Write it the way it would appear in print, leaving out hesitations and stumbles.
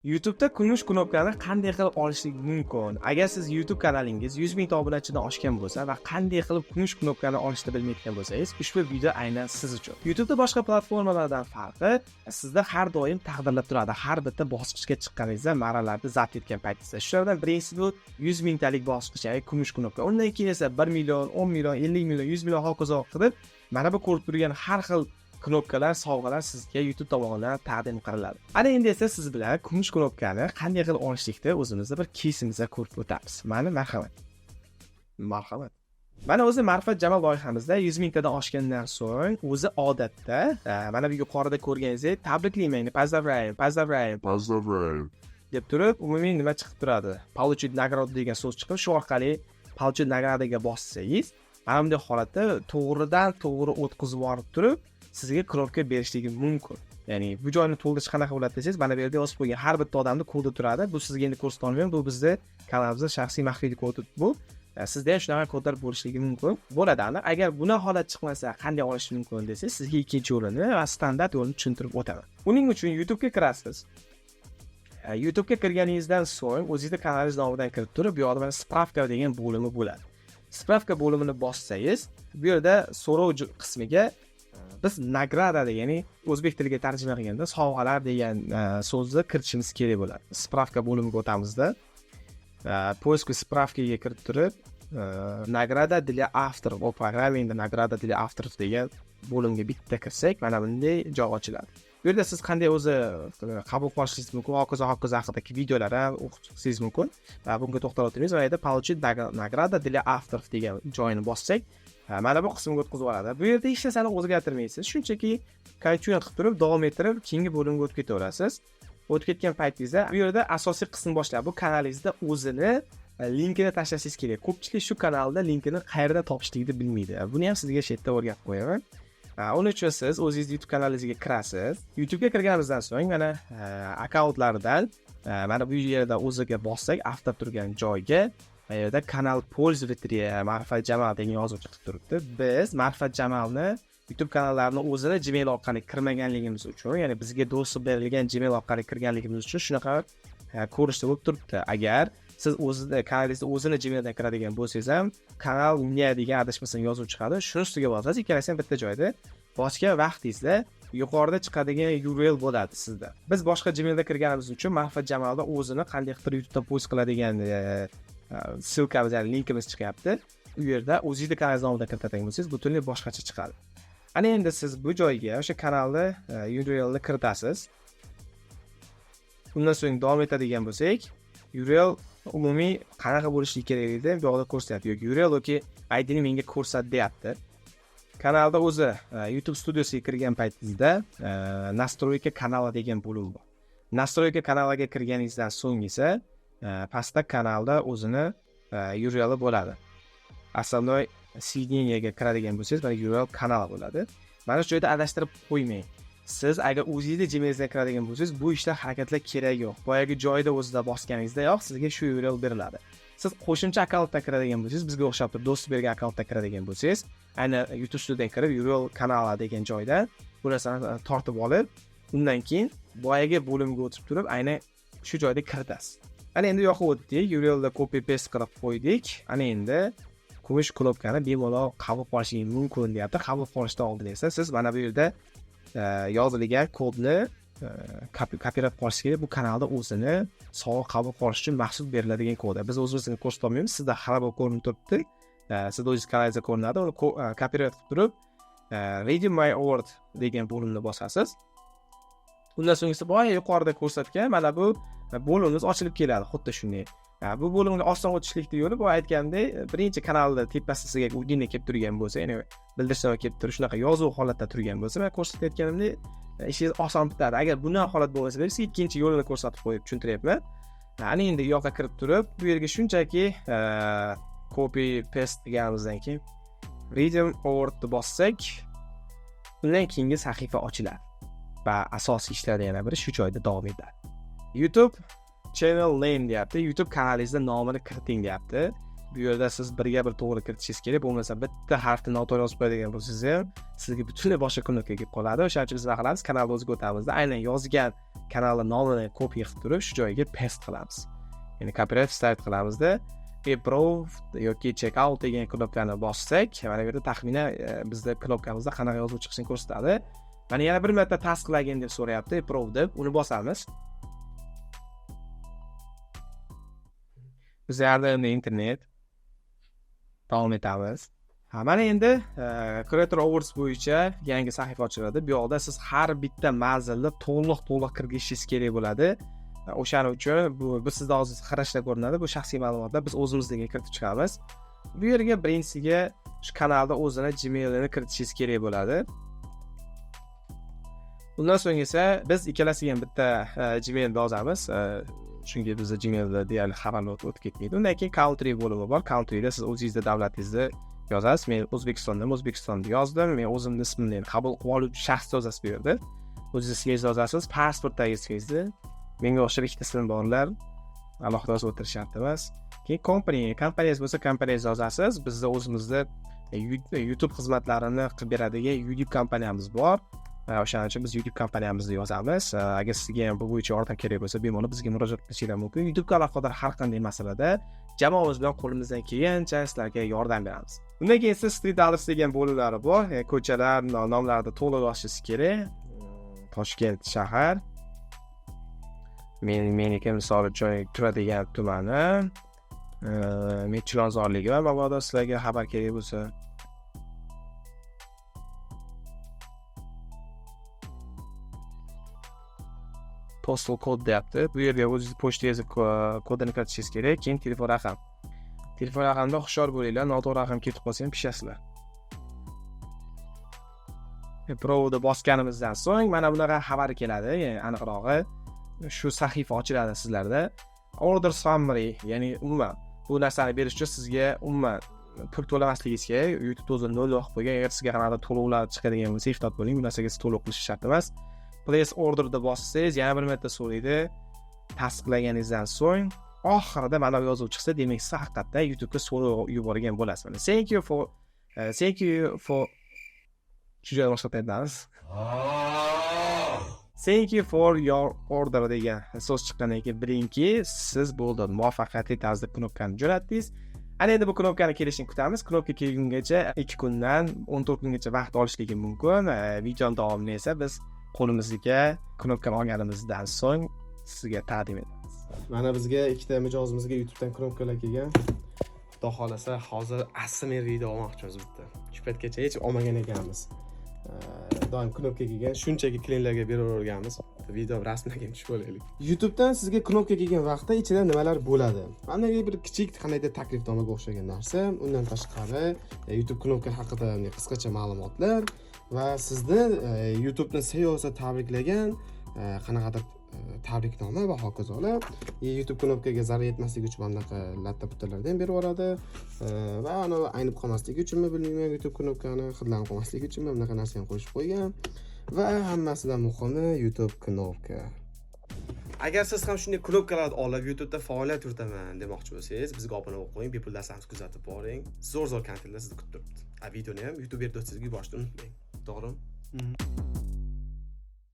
YouTube'da kumush knopkani qanday qilib olishlik mumkin? Agar siz YouTube kanalingiz 100 ming obunachidan oshgan bo'lsa va qanday qilib kumush knopkani olishni bilmayotgan bo'lsangiz, ushbu video aynan siz uchun. YouTube'da boshqa platformalardan farqi, sizda har doim taqdirlab turadi. Har bitta bosqichga chiqqaningizda marralarni zabt etgan paytingizda. Shulardan birinchisi bu 100 mingtalik bosqich, ya'ni kumush knopka. Undan keyin esa 1 million, 10 million, 50 million, 100 million hokazo qilib, mana bu ko'rib turgan har xil knopkalar, sovg'alar sizga YouTube tomonidan taqdim qilinadi. Ana endi esa siz bilan kumush knopkani qanday qilib olishlikni o'zimizda bir kesimizda ko'rib o'tamiz. Mana marhamat. Mana o'zi Ma'rifat Jamol loyihamizda 100 mingtadan oshgandan so'ng o'zi odatda mana bu yuqorida ko'rganingizdek tabriklayman, поздравляем deb turib, umumiy nima chiqib turadi? Получить награду degan so'z chiqib, shu orqali получить наградаga bossangiz, mana bunday holatda to'g'ridan to'g'ri o'tkazib borib turib, sizga knopka berishligi mumkin. Ya'ni bu joyni to'ldirish qanaqa bo'ladi desangiz, mana bu yerda yozib qo'ygan har bitta odamning kodi turadi. Bu sizga endi ko'rsata olmayman, bu bizning kanalimizda shaxsiy maxfiy kodi bu. Sizda ham shunaqa kodlar bo'lishligi mumkin. Bo'ladi aniq. Agar buni holat chiqmasa, qanday olish mumkin desangiz, sizga ikkinchi yo'lini va standart yo'lini tushuntirib o'taman. Uning uchun YouTube ga kirasiz. YouTube ga kirganingizdan so'ng o'zingizning kanalingiz nomidan kirib turib, bu yerda spravka degan bo'limi bo'ladi. Spravka bo'limini bossangiz, bu yerda so'rov qismiga biz nagrada ya'ni o'zbek tiliga tarjima qilganda sovg'alar degan so'zni kiritishimiz kerak bo'ladi. Spravka bo'limiga o'tamizda poisk spravkaga kirib turib, nagrada для авторов, o programmingda nagrada для авторов degan bo'limga bitta kirsak, mana bunday joy ochiladi. Bu yerda siz qanday o'zi qabul qilishingiz mumkin, hokazo haqidagi videolar ham o'qishingiz mumkin. Va bunga to'xtalib o'tiramiz va yerda получить nagrada для авторов degan joyini bossak, mana bu qismga o'tkazib oladi. Bu yerda hech narsani o'zgartirmaysiz. Shunchaki continue qilib turib, davom ettirib, keyingi bo'limga o'tib ketaverasiz. O'tib ketgan paytingizda bu yerda asosiy qism boshlanadi. Bu kanalingizda o'zini linkini tashlashingiz kerak. Ko'pchilik shu kanalda linkini qayerdan topishligini bilmaydi. Buni ham sizga shu yerda o'rgatib qo'yaman. Uning uchun siz o'zingiz YouTube kanalingizga kirasiz. YouTube ga kirganimizdan so'ng mana akkauntlardan mana bu yerda o'ziga bossak, avto turgan joyga bu yerda kanal пользователя Ma'rifat Jamol degan yozuv chiqib turibdi. Biz Ma'rifat Jamolni YouTube kanallarni o'zini Gmail orqali kirmaganligimiz uchun, ya'ni bizga do'stlik berilgan Gmail orqali kirganligimiz uchun shunaqa ko'rishda bo'lib turibdi. Agar siz o'zingizning kanalingizda o'zini Gmaildan kiradigan bo'lsangiz ham, kanal nima degan adashmasam yozuv chiqadi. Shuni ustiga bosasiz, ikkalasi ham bitta joyda. Bosgan vaqtingizda yuqorida chiqadigan URL bo'ladi sizda. Biz boshqa Gmailda kirganimiz uchun Ma'rifat Jamolda o'zini qanday qilib YouTube'da post qiladigan silkamiz, ya'ni linkimiz chiqyapti. U yerda o'zingizning kanalingiz nomidan kiritadigan bo'lsangiz, butunlay boshqacha chiqadi. Ana endi siz bu joyga o'sha kanalni URLni kiritasiz. Undan so'ng davom etadigan bo'lsak, URL umumiy qanaqa bo'lishi kerakligini bu yerda ko'rsatyapti. Yoki URL yoki ID'ni menga ko'rsat deyapti. Kanalda o'zi YouTube studiosiga kirgan paytingizda настройка kanala degan bo'lim bor. Настройка kanaliga kirganingizdan so'ng esa pastda kanalda o'zini URL bo'ladi. Основной соединениyaga kiradigan bo'lsangiz, mana URL kanal bo'ladi. Mana shu joyda adashtirib qo'ymang. Siz agar o'zingizning Gmailingizdan kiradigan bo'lsangiz, bu ishda harakatlar kerak yo'q. Boyagi joyda o'zida bosganingizda yo'q, sizga shu URL beriladi. Siz qo'shimcha akkauntdan kiradigan bo'lsangiz, bizga o'xshab turib do'stlik bergan akkauntdan kiradigan bo'lsangiz, ayni YouTube studiyadan kirib URL kanali degan joyda bu narsani tortib olib, undan keyin boyagi bo'limga o'tib turib, ayni shu joyda kiritasiz. Ana endi yoqib o'tdik, URLda copy paste qilib qo'ydik. Ana endi kumush knopkani bemalol qabul qilishingiz mumkin deyapti. Qabul qilishdan oldin esa siz mana bu yerda yozilgan kodni kopirab qo'yish kerak. Bu kanalda o'zini sog'liq qabul qilish uchun maxsus beriladigan kod. Biz o'zimizga ko'rsata olmaymiz. Sizda xarob ko'rinib turibdi. Sizda o'zingiz kanalingizda ko'rinadi. Uni kopirab qilib turib, Ready My Word degan bo'limni bosasiz. Undan so'ng esa boya yuqorida ko'rsatgan mana bu bo'limimiz ochilib keladi, xuddi shunday. Bu bo'limni oson o'tishlikning yo'li bu aytgandek, birinchi kanalda tepasiga udinni kelib turgan bo'lsa, ya'ni bildirishlar kelib turib, shunaqa yozuv holatda turgan bo'lsa, men ko'rsatayotganimdek ishingiz oson bitadi. Agar bunday holat bo'lmasa, sizga ikkinchi yo'lini ko'rsatib qo'yib tushuntiryapman. Ana endi yoqqa kirib turib, bu yerga shunchaki copy paste deganimizdan keyin reading wordni bossak, undan keyingi sahifa ochiladi. Va asosiy ishlar yana biri shu joyda davom etadi. YouTube channel name deyapti. YouTube kanalingizda nomini kiriting deyapti. Bu yerda siz birga bir to'g'ri kiritishingiz kerak. Bo'lmasa bitta harfni noto'g'ri yozib qo'yadigan bo'lsangiz ham sizga butunlay boshqa knopka kelib qoladi. O'sha uchun biz nima qilamiz? Kanalga o'zga o'tamizda aynan yozgan kanalni nomini copy qilib turib shu joyga paste qilamiz. Ya'ni copyright strike qilamizda approve yoki check out degan knopkani bossak, mana bu yerda taxminan bizda knopkamizda qanaqa yozuv chiqishini ko'rsatadi. Mana yana bir marta tasdiqlagin deb so'rayapti, approve deb uni bosamiz. Biz yerda internet davom etamiz. Mana endi Creator Awards bo'yicha yangi sahifa ochiladi. Bu yoqda siz har bitta manzilni to'liq kirgishingiz kerak bo'ladi. O'shaning uchun bu sizda hozir qarashda ko'rinadi. Bu shaxsiy ma'lumotlar biz o'zimizga kiritib chiqamiz. Bu yerga birinchisiga shu kanalda o'zini Gmail'ini kiritishingiz kerak bo'ladi. Undan so'ng esa biz ikkalasiga ham bitta Gmail yozamiz. Chunki bizda Gmailda deyarli xabarlar o'tib ketmaydi. Undan keyin country bo'limi bor. Countryda siz o'zingizning davlatingizni yozasiz. Men O'zbekistonni yozdim. Men o'zimning ismimni qabul qilib oluvchi shaxs yozasiz bu yerda. O'zingiz yozasiz, pasportingizni. Menga o'xshab ikkitasini borlar. Alohida yozib o'tirish shart emas. Keyin kompaniyangiz bo'lsa, kompaniyangizni yozasiz. Bizda o'zimizda YouTube xizmatlarini qilib beradigan YouTube kompaniyamiz bor. O'shaning uchun biz YouTube kompaniyamizni yozamiz. Agar sizga ham bu bo'yicha yordam kerak bo'lsa, bemalol bizga murojaat qilishingiz mumkin. YouTube'ga aloqador har qanday masalada jamoamiz bilan qo'limizdan kelgancha sizlarga yordam beramiz. Undan keyin siz street address degan bo'limlari bor. Ko'chalar nomlarini to'liq yozishingiz kerak. Toshkent shahar. Meniki misol uchun turadigan tumani, men Chilonzorligi va mabodo sizlarga xabar kerak bo'lsa postal kod deyapti. Bu yerga o'zingiz pochtangiz kodini kiritishingiz kerak. Keyin telefon raqam. Telefon raqamda hushyor bo'linglar, noto'g'ri raqam ketib qolsa ham pishasizlar. Provda bosganimizdan so'ng mana bunaqa xabar keladi. Ya'ni aniqrog'i shu sahifa ochiladi sizlarda. Order summary, ya'ni umuman bu narsani berish uchun sizga umuman pul to'lamasligingiz kerak. YouTube o'zi 0 vaqt qo'ygan. Agar sizga qanaqa to'lovlar chiqadigan bo'lsa, ehtiyot bo'ling. Bu narsaga siz to'lov qilish shart emas. Place orderda bossangiz, yana bir marta so'raydi. Tasdiqlaganingizdan so'ng oxirida mana bu yozuv chiqsa, demak siz haqiqatdan YouTube'ga so'rov yuborgan bo'lasiz. Mana thank you for shu joyda boshqa aytamiz. Thank you for your order degan so'z chiqqandan keyin bilingki, siz bo'ldi muvaffaqiyatli tarzda knopkani jo'natdingiz. Ana endi bu knopkani kelishini kutamiz. Knopka kelgungacha 2 kundan 14 kungacha vaqt olishligi mumkin. Video davomini esa biz qo'limizga knopkani olganimizdan so'ng sizga taqdim etamiz. Mana bizga ikkita mijozimizga YouTube'dan knopkalar kelgan. Xudo xolasa hozir asli video olmoqchimiz bitta. Shu paytgacha hech olmagan ekanmiz. Doim knopka kelgan, shunchaki klientlarga beraverganmiz. Video rasmiga tushib olaylik. YouTube'dan sizga knopka kelgan vaqtda ichida nimalar bo'ladi? Mana bir kichik qandaydir taklifnomaga o'xshagan narsa. Undan tashqari YouTube knopka haqida qisqacha ma'lumotlar va sizni YouTube'ni SEO'si tabriklagan qanaqadir tabriknoma va hokazolar. YouTube knopkaga zarar yetmasligi uchun bunaqa latta-puttalardan berib yuboradi va ana aynib qolmasligi uchunmi bilmayman, YouTube knopkani hidlanib qolmasligi uchunmi bunaqa narsani qo'shib qo'ygan va hammasidan muhimi YouTube knopka. Agar siz ham shunday knopkalarni olib YouTube'da faoliyat yuritaman demoqchi bo'lsangiz, bizga obuna bo'lib qo'ying, bepul darslarimizni kuzatib boring. Zo'r-zo'r kontentlar sizni kutib turibdi. Videoni ham YouTube'ga o'tkazib yuborishni unutmang. To'g'rimi?